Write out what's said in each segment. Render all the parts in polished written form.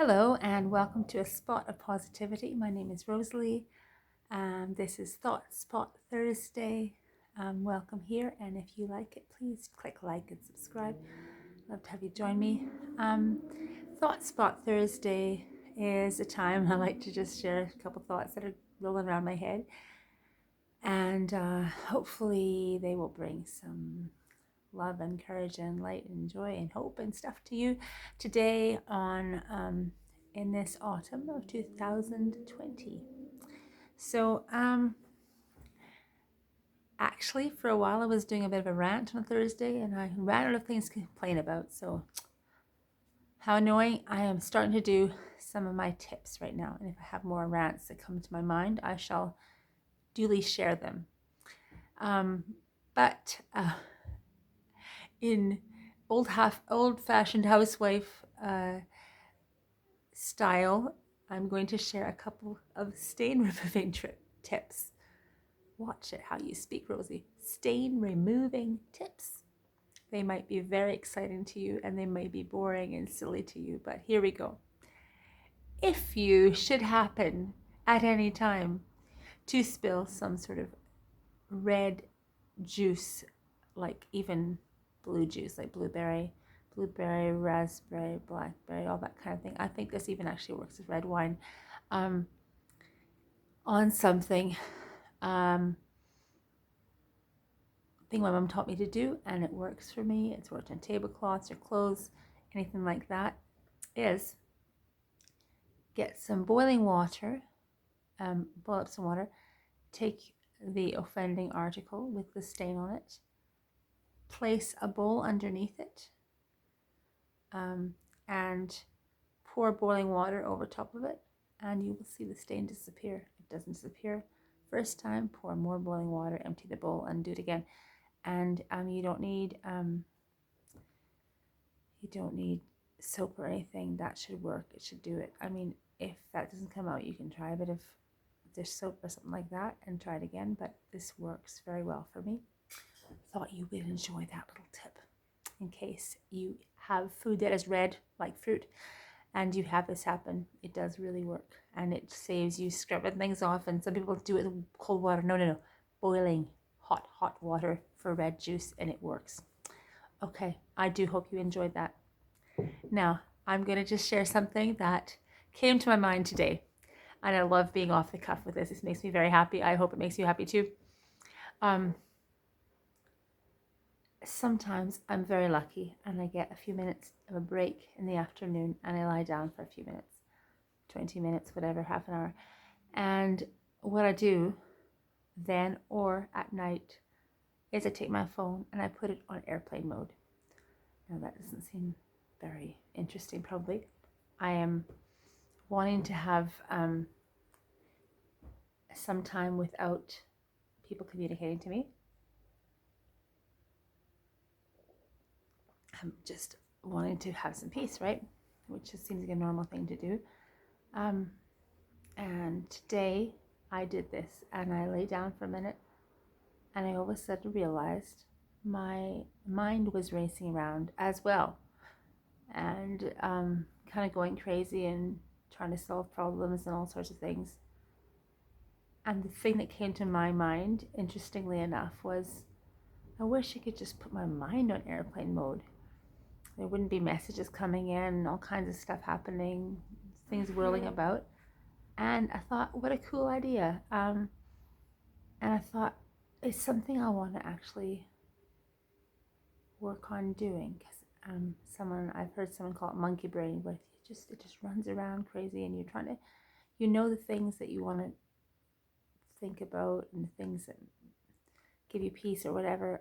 Hello and welcome to A Spot of Positivity. My name is Rosalie. This is Thought Spot Thursday. Welcome here, and if you like it, please click like and subscribe. Love to have you join me. Thought Spot Thursday is a time I like to just share a couple thoughts that are rolling around my head, and hopefully they will bring some love and courage and light and joy and hope and stuff to you today on in this autumn of 2020. So actually for a while I was doing a bit of a rant on Thursday, and I ran out of things to complain about. So how annoying. I am starting to do some of my tips right now, and if I have more rants that come to my mind, I shall duly share them. But in old-fashioned housewife style, I'm going to share a couple of stain removing tips. Watch it how you speak, Rosie. Stain removing tips. They might be very exciting to you, and they may be boring and silly to you, but here we go. If you should happen at any time to spill some sort of red juice, like even blue juice, like blueberry, raspberry, blackberry, all that kind of thing. I think this even actually works with red wine. On something, thing my mom taught me to do, and it works for me. It's worked on tablecloths or clothes, anything like that, is get some boiling water, boil up some water, take the offending article with the stain on it, place a bowl underneath it, and pour boiling water over top of it, and you will see the stain disappear. If it doesn't disappear first time, pour more boiling water, empty the bowl, and do it again. And you don't need soap or anything. That should work. It should do it. I mean, if that doesn't come out, you can try a bit of dish soap or something like that and try it again, but this works very well for me. Thought you would enjoy that little tip in case you have food that is red like fruit and you have this happen. It does really work, and it saves you scrubbing things off. And some people do it with cold water. No, boiling hot water for red juice, and it works. Okay, I do hope you enjoyed that. Now I'm going to just share something that came to my mind today, and I love being off the cuff with this. This makes me very happy. I hope it makes you happy too. Sometimes I'm very lucky and I get a few minutes of a break in the afternoon, and I lie down for a few minutes, 20 minutes, whatever, half an hour. And what I do then or at night is I take my phone and I put it on airplane mode. Now that doesn't seem very interesting probably. I am wanting to have some time without people communicating to me. I'm just wanting to have some peace, right? Which just seems like a normal thing to do. And today I did this, and I lay down for a minute, and I all of a sudden realized my mind was racing around as well, and kind of going crazy and trying to solve problems and all sorts of things. And the thing that came to my mind, interestingly enough, was I wish I could just put my mind on airplane mode. There wouldn't be messages coming in, all kinds of stuff happening, things whirling about. And I thought, what a cool idea. And I thought, it's something I want to actually work on doing. Because I've heard someone call it monkey brain, where it just runs around crazy, and you're trying to, the things that you want to think about and the things that give you peace or whatever.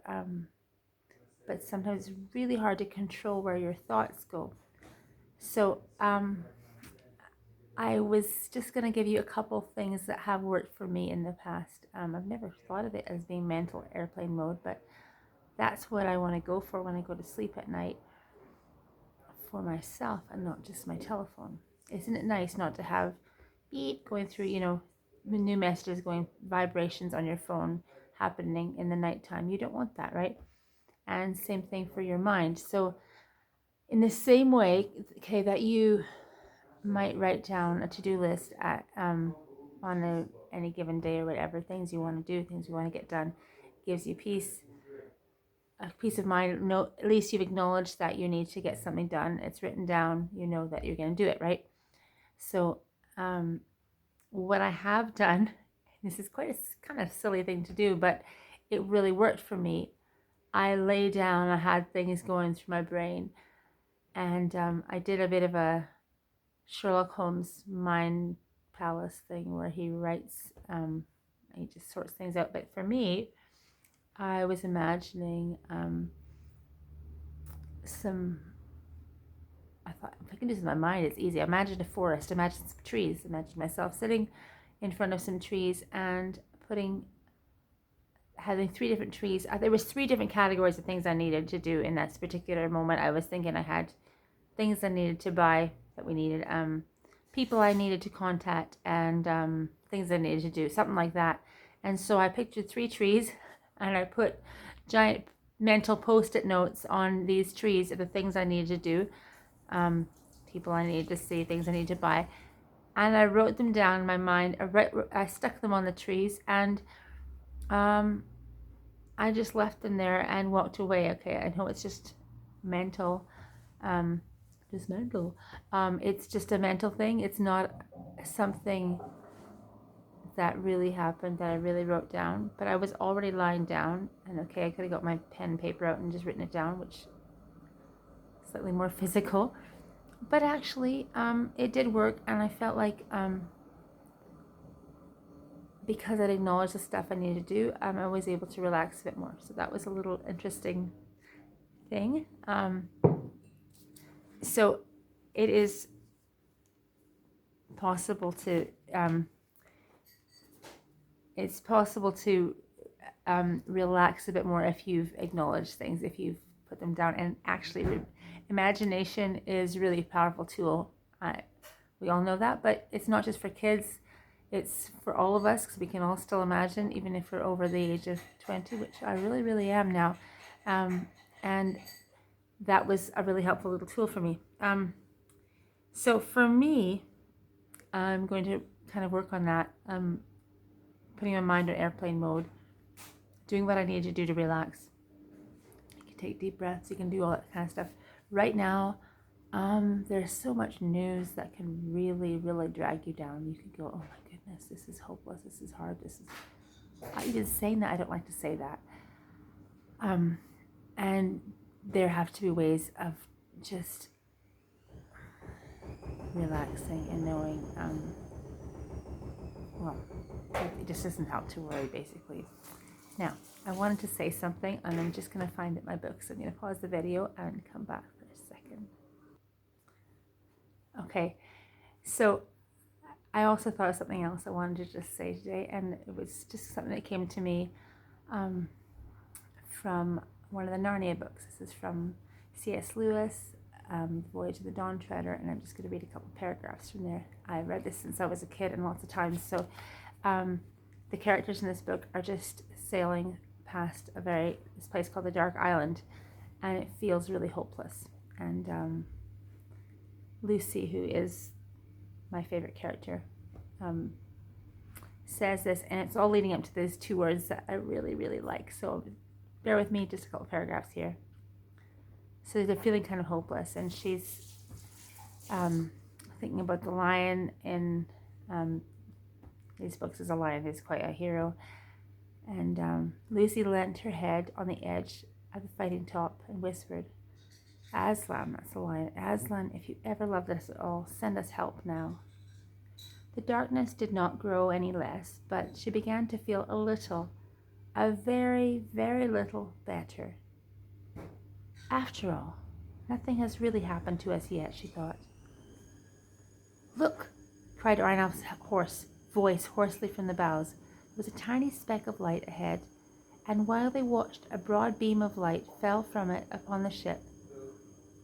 But sometimes it's really hard to control where your thoughts go. So I was just going to give you a couple things that have worked for me in the past. I've never thought of it as being mental airplane mode, but that's what I want to go for when I go to sleep at night for myself and not just my telephone. Isn't it nice not to have beep going through, new messages going, vibrations on your phone happening in the nighttime? You don't want that, right? And same thing for your mind. So in the same way, okay, that you might write down a to-do list at any given day or whatever, things you want to do, things you want to get done. Gives you a peace of mind. No, at least you've acknowledged that you need to get something done. It's written down. You know that you're going to do it, right? So what I have done, this is quite a kind of silly thing to do, but it really worked for me. I lay down, I had things going through my brain, and I did a bit of a Sherlock Holmes mind palace thing where he writes, he just sorts things out. But for me, I was imagining I thought, if I can do this in my mind, it's easy. Imagine a forest, imagine some trees, imagine myself sitting in front of some trees and having 3 different trees. There was 3 different categories of things I needed to do in that particular moment. I was thinking I had things I needed to buy that we needed, people I needed to contact, and things I needed to do, something like that. And so I pictured 3 trees, and I put giant mental Post-it notes on these trees of the things I needed to do, people I needed to see, things I needed to buy. And I wrote them down in my mind. I stuck them on the trees, and I just left them there and walked away. Okay, I know it's just mental. It's just a mental thing. It's not something that really happened that I really wrote down. But I was already lying down, and okay, I could have got my pen and paper out and just written it down, which is slightly more physical. But actually, it did work, and I felt like because I'd acknowledged the stuff I needed to do, I was able to relax a bit more. So that was a little interesting thing. So it is possible to relax a bit more if you've acknowledged things, if you've put them down. And actually, imagination is a really powerful tool. We all know that, but it's not just for kids. It's for all of us, because we can all still imagine, even if we're over the age of 20, which I really, really am now. And that was a really helpful little tool for me. So for me, I'm going to kind of work on that, putting my mind on airplane mode, doing what I need to do to relax. You can take deep breaths, you can do all that kind of stuff. Right now, there's so much news that can really, really drag you down. You can go, oh my goodness, this is hopeless, this is hard, even saying that, I don't like to say that. And there have to be ways of just relaxing and knowing, it just doesn't help to worry, basically. Now, I wanted to say something, and I'm just going to find it in my book, so I'm going to pause the video and come back for a second. Okay, so I also thought of something else I wanted to just say today, and it was just something that came to me from one of the Narnia books. This is from C.S. Lewis, The Voyage of the Dawn Treader, and I'm just going to read a couple paragraphs from there. I read this since I was a kid and lots of times, so the characters in this book are just sailing past this place called the Dark Island, and it feels really hopeless. And Lucy, who is my favorite character, says this, and it's all leading up to these 2 words that I really, really like. So bear with me, just a couple paragraphs here. So they're feeling kind of hopeless, and she's thinking about the lion in these books. Is a lion who's quite a hero. And Lucy leant her head on the edge of the fighting top and whispered, Aslan, that's the lion, Aslan, if you ever loved us at all, send us help now. The darkness did not grow any less, but she began to feel a very, very little better. After all, nothing has really happened to us yet, she thought. Look, cried Arnulf's voice hoarsely from the bows. There was a tiny speck of light ahead, and while they watched, a broad beam of light fell from it upon the ship.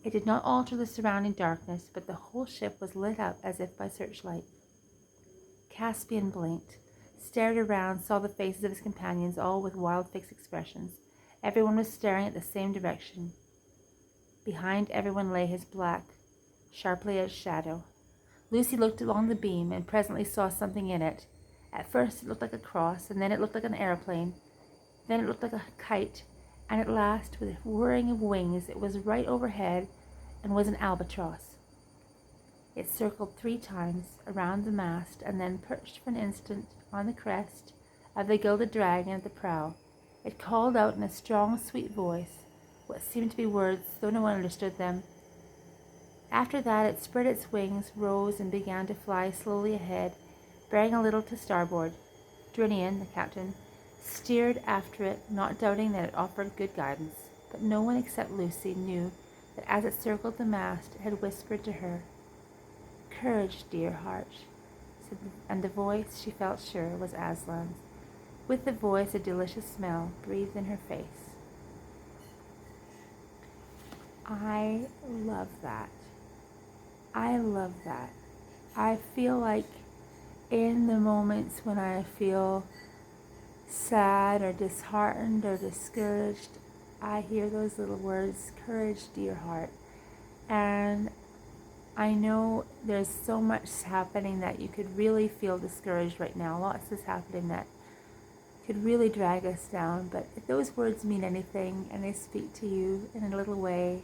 It did not alter the surrounding darkness, but the whole ship was lit up as if by searchlight. Caspian blinked, stared around, saw the faces of his companions, all with wild, fixed expressions. Everyone was staring at the same direction. Behind everyone lay his black, sharply edged shadow. Lucy looked along the beam and presently saw something in it. At first it looked like a cross, and then it looked like an aeroplane. Then it looked like a kite, and at last, with a whirring of wings, it was right overhead and was an albatross. It circled 3 times around the mast and then perched for an instant on the crest of the gilded dragon at the prow. It called out in a strong, sweet voice what seemed to be words, though no one understood them. After that it spread its wings, rose, and began to fly slowly ahead, bearing a little to starboard. Drinian, the captain, steered after it, not doubting that it offered good guidance. But no one except Lucy knew that as it circled the mast it had whispered to her, "Courage, dear heart," and the voice, she felt sure, was Aslan's. With the voice a delicious smell breathed in her face. I love that. I love that. I feel like in the moments when I feel sad or disheartened or discouraged, I hear those little words, "Courage, dear heart." And I know there's so much happening that you could really feel discouraged right now. Lots is happening that could really drag us down. But if those words mean anything and they speak to you in a little way,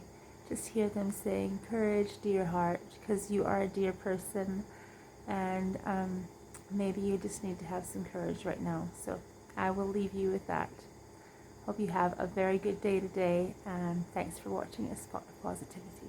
just hear them saying, "Courage, dear heart," because you are a dear person, and maybe you just need to have some courage right now. So I will leave you with that. Hope you have a very good day today, and thanks for watching A Spot of Positivity.